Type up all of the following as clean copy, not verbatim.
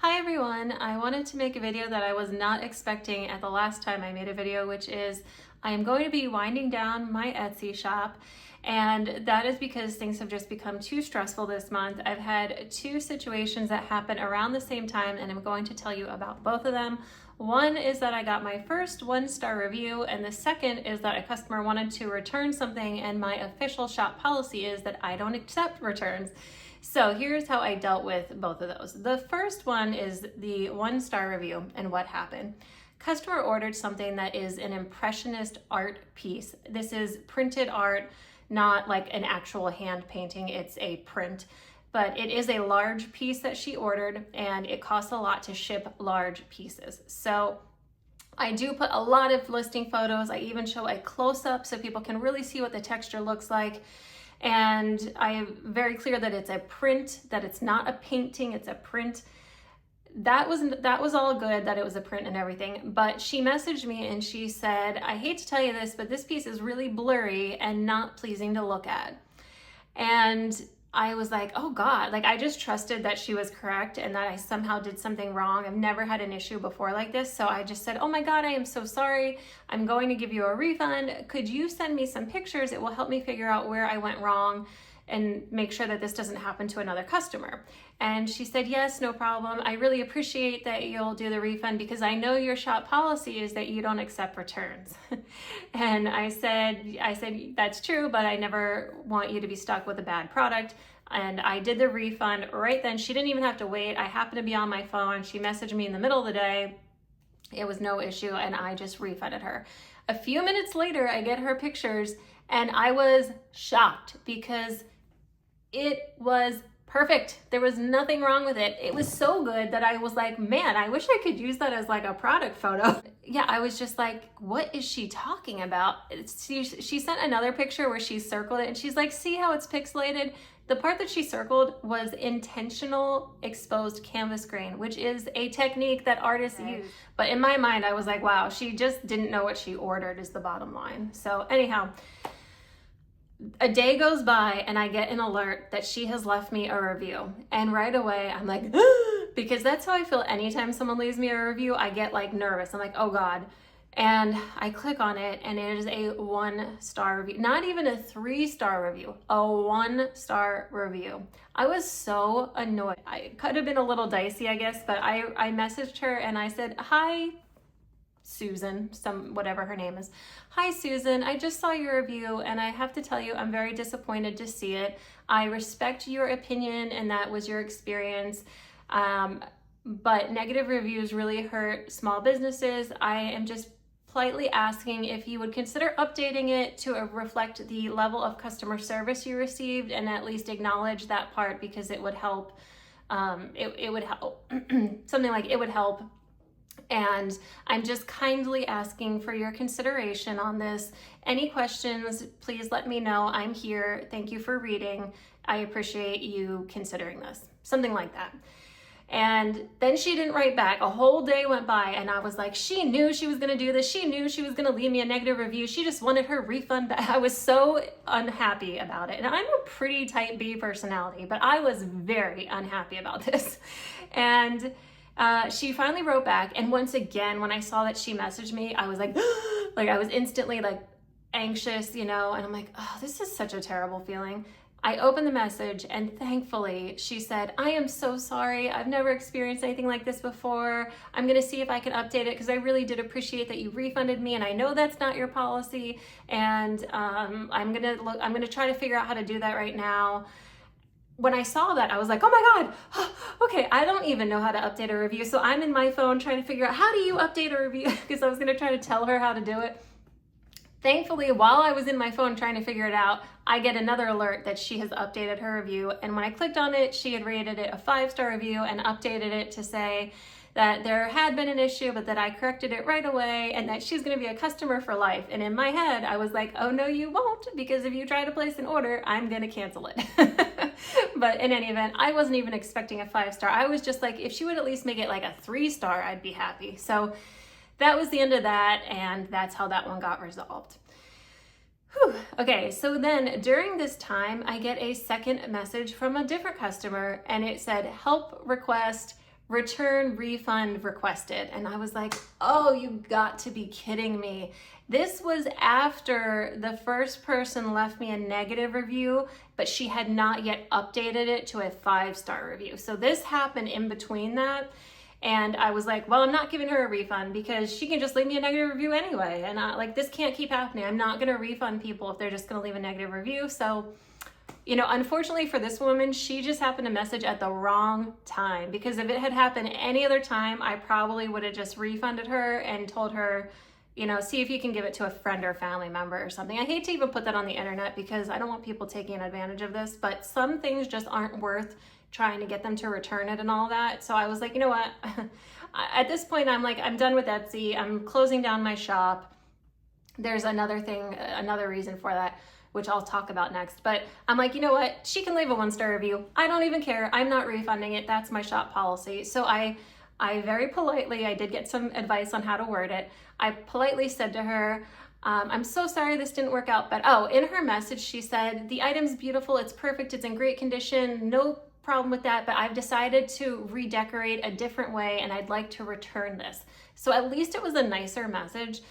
Hi everyone, I wanted to make a video that I was not expecting at the last time I made a video, which is I am going to be winding down my Etsy shop, and that is because things have just become too stressful this month. I've had two situations that happen around the same time, and I'm going to tell you about both of them. One is that I got my first 1-star review, and the second is that a customer wanted to return something, and my official shop policy is that I don't accept returns. So here's how I dealt with both of those. The first one is the 1-star review and what happened. Customer ordered something that is an impressionist art piece. This is printed art, not like an actual hand painting, it's a print. But it is a large piece that she ordered, and it costs a lot to ship large pieces. So I do put a lot of listing photos. I even show a close-up so people can really see what the texture looks like. And I am very clear that it's a print, that it's not a painting, it's a print. That was all good, that it was a print and everything. But she messaged me and she said, I hate to tell you this, but this piece is really blurry and not pleasing to look at. And I was like, oh God, like I just trusted that she was correct and that I somehow did something wrong. I've never had an issue before like this. So I just said, oh my God, I am so sorry. I'm going to give you a refund. Could you send me some pictures? It will help me figure out where I went wrong and make sure that this doesn't happen to another customer. And she said, yes, no problem. I really appreciate that you'll do the refund because I know your shop policy is that you don't accept returns. And I said, that's true, but I never want you to be stuck with a bad product. And I did the refund right then. She didn't even have to wait. I happened to be on my phone. She messaged me in the middle of the day. It was no issue, and I just refunded her. A few minutes later, I get her pictures, and I was shocked because it was perfect. There was nothing wrong with it. It was so good that I was like, man, I wish I could use that as like a product photo. Yeah, I was just like, what is she talking about? She sent another picture where she circled it and she's like, see how it's pixelated? The part that she circled was intentional exposed canvas grain, which is a technique that artists use. But in my mind, I was like, wow, she just didn't know what she ordered is the bottom line. So anyhow, a day goes by and I get an alert that she has left me a review. And right away I'm like, because that's how I feel anytime someone leaves me a review. I get like nervous. I'm like, oh God. And I click on it and it is a 1-star review. Not even a 3-star review, a 1-star review. I was so annoyed. I could have been a little dicey, I guess, but I messaged her and I said, hi, Susan, whatever her name is. Hi Susan, I just saw your review and I have to tell you I'm very disappointed to see it. I respect your opinion and that was your experience, but negative reviews really hurt small businesses. I am just politely asking if you would consider updating it to reflect the level of customer service you received and at least acknowledge that part because it would help. It would help. Something like it would help. And I'm just kindly asking for your consideration on this. Any questions, please let me know. I'm here. Thank you for reading. I appreciate you considering this. Something like that. And then she didn't write back. A whole day went by and I was like, she knew she was going to do this. She knew she was going to leave me a negative review. She just wanted her refund back. I was so unhappy about it. And I'm a pretty type B personality, but I was very unhappy about this. And she finally wrote back, and once again, when I saw that she messaged me, I was like, like I was instantly like anxious, you know, and I'm like, oh, this is such a terrible feeling. I opened the message and thankfully she said, I am so sorry. I've never experienced anything like this before. I'm going to see if I can update it because I really did appreciate that you refunded me and I know that's not your policy. And I'm going to try to figure out how to do that right now. When I saw that, I was like, oh my God, okay, I don't even know how to update a review. So I'm in my phone trying to figure out how do you update a review because I was gonna try to tell her how to do it. Thankfully, while I was in my phone trying to figure it out, I get another alert that she has updated her review. And when I clicked on it, she had rated it a 5-star review and updated it to say that there had been an issue, but that I corrected it right away and that she's gonna be a customer for life. And in my head, I was like, oh no, you won't, because if you try to place an order, I'm gonna cancel it. But in any event, I wasn't even expecting a 5-star. I was just like, if she would at least make it like a 3-star, I'd be happy. So that was the end of that, and that's how that one got resolved. Whew. Okay, so then during this time, I get a second message from a different customer, and it said, help request return refund requested. And I was like, oh, you got to be kidding me. This was after the first person left me a negative review, but she had not yet updated it to a 5-star review. So this happened in between that. And I was like, well, I'm not giving her a refund because she can just leave me a negative review anyway. And like, this can't keep happening. I'm not going to refund people if they're just going to leave a negative review. So, you know, unfortunately for this woman, she just happened to message at the wrong time, because if it had happened any other time, I probably would have just refunded her and told her, you know, see if you can give it to a friend or family member or something. I hate to even put that on the internet because I don't want people taking advantage of this, but some things just aren't worth trying to get them to return it and all that. So I was like, you know what? At this point, I'm like, I'm done with Etsy. I'm closing down my shop. There's another thing, another reason for that, which I'll talk about next. But I'm like, you know what? She can leave a 1-star review. I don't even care. I'm not refunding it. That's my shop policy. So I very politely, I did get some advice on how to word it. I politely said to her, I'm so sorry this didn't work out, but oh, in her message, she said, the item's beautiful. It's perfect. It's in great condition. No problem with that, but I've decided to redecorate a different way and I'd like to return this. So at least it was a nicer message.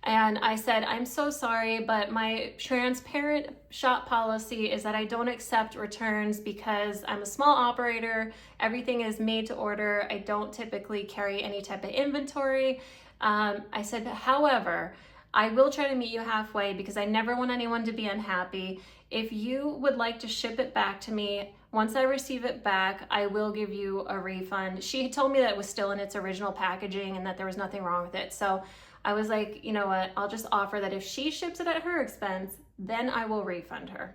And I said, I'm so sorry, but my transparent shop policy is that I don't accept returns because I'm a small operator. Everything is made to order. I don't typically carry any type of inventory. I said, however, I will try to meet you halfway because I never want anyone to be unhappy. If you would like to ship it back to me, once I receive it back, I will give you a refund. She told me that it was still in its original packaging and that there was nothing wrong with it. So I was like, you know what, I'll just offer that if she ships it at her expense, then I will refund her.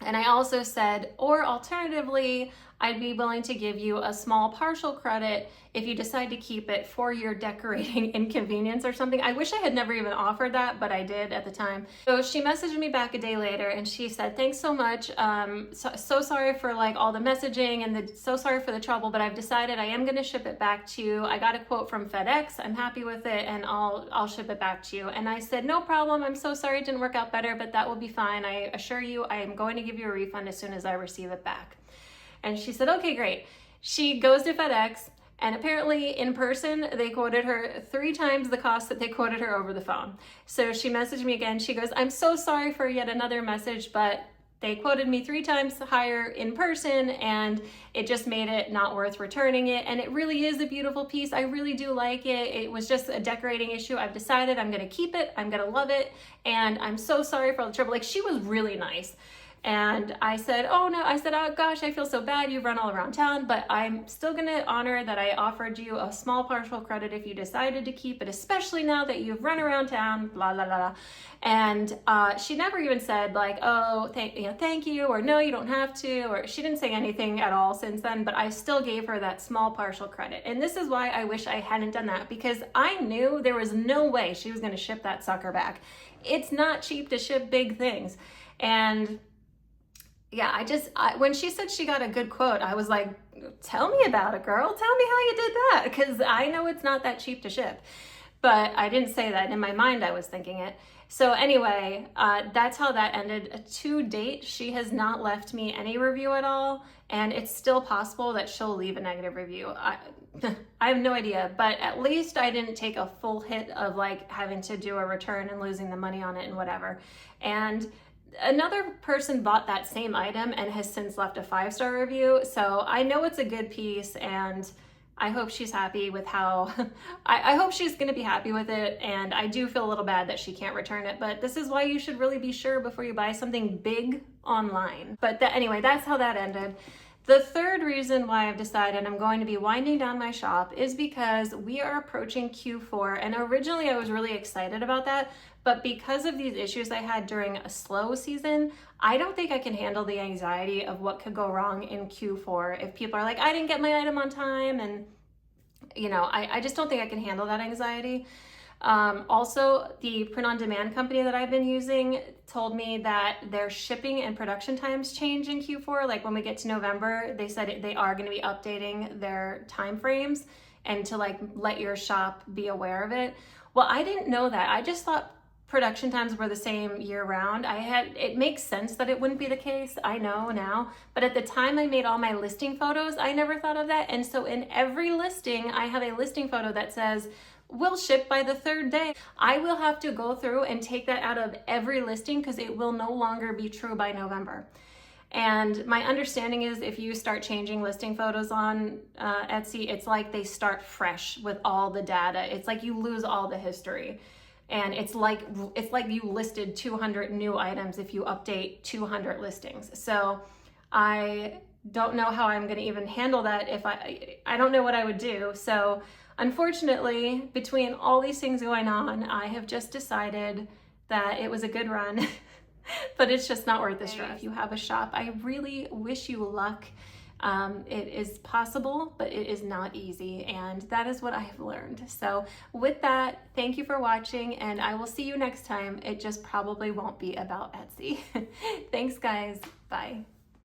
And I also said, or alternatively, I'd be willing to give you a small partial credit if you decide to keep it for your decorating inconvenience or something. I wish I had never even offered that, but I did at the time. So she messaged me back a day later and she said, thanks so much. So sorry for like all the messaging and so sorry for the trouble, but I've decided I am gonna ship it back to you. I got a quote from FedEx. I'm happy with it and I'll ship it back to you. And I said, no problem. I'm so sorry it didn't work out better, but that will be fine. I assure you, I am going to give you a refund as soon as I receive it back. And she said, okay, great. She goes to FedEx, and apparently in person, they quoted her 3 times the cost that they quoted her over the phone. So she messaged me again. She goes, I'm so sorry for yet another message, but they quoted me 3 times higher in person, and it just made it not worth returning it. And it really is a beautiful piece. I really do like it. It was just a decorating issue. I've decided I'm gonna keep it. I'm gonna love it. And I'm so sorry for all the trouble. Like, she was really nice. And I said, oh no, I said, oh gosh, I feel so bad. You've run all around town, but I'm still gonna honor that I offered you a small partial credit if you decided to keep it, especially now that you've run around town, blah, blah, blah, blah. And she never even said like, oh, thank you, or no, you don't have to, or she didn't say anything at all since then, but I still gave her that small partial credit. And this is why I wish I hadn't done that, because I knew there was no way she was gonna ship that sucker back. It's not cheap to ship big things. And yeah, when she said she got a good quote, I was like, tell me about it, girl. Tell me how you did that, because I know it's not that cheap to ship. But I didn't say that. In my mind, I was thinking it. So anyway, that's how that ended. To date, she has not left me any review at all, and it's still possible that she'll leave a negative review. I have no idea, but at least I didn't take a full hit of like having to do a return and losing the money on it and whatever. And another person bought that same item and has since left a 5-star review. So I know it's a good piece, and I hope she's happy with how, I hope she's gonna be happy with it. And I do feel a little bad that she can't return it, but this is why you should really be sure before you buy something big online. But anyway, that's how that ended. The third reason why I've decided I'm going to be winding down my shop is because we are approaching Q4, and originally I was really excited about that, but because of these issues I had during a slow season, I don't think I can handle the anxiety of what could go wrong in Q4 if people are like, I didn't get my item on time, and you know, I just don't think I can handle that anxiety. Also, the print-on-demand company that I've been using told me that their shipping and production times change in Q4. Like when we get to November, they said they are going to be updating their time frames and to like let your shop be aware of it. Well, I didn't know that. I just thought production times were the same year round, it makes sense that it wouldn't be the case, I know now, but at the time I made all my listing photos, I never thought of that. And so in every listing, I have a listing photo that says, will ship by the 3rd day. I will have to go through and take that out of every listing because it will no longer be true by November. And my understanding is if you start changing listing photos on Etsy, it's like they start fresh with all the data. It's like you lose all the history. And it's like you listed 200 new items if you update 200 listings. So I don't know how I'm gonna even handle that if I don't know what I would do. So unfortunately, between all these things going on, I have just decided that it was a good run, but it's just not worth the stress. If you have a shop, I really wish you luck. It is possible, but it is not easy, and that is what I have learned. So with that, thank you for watching, and I will see you next time. It just probably won't be about Etsy. Thanks, guys. Bye.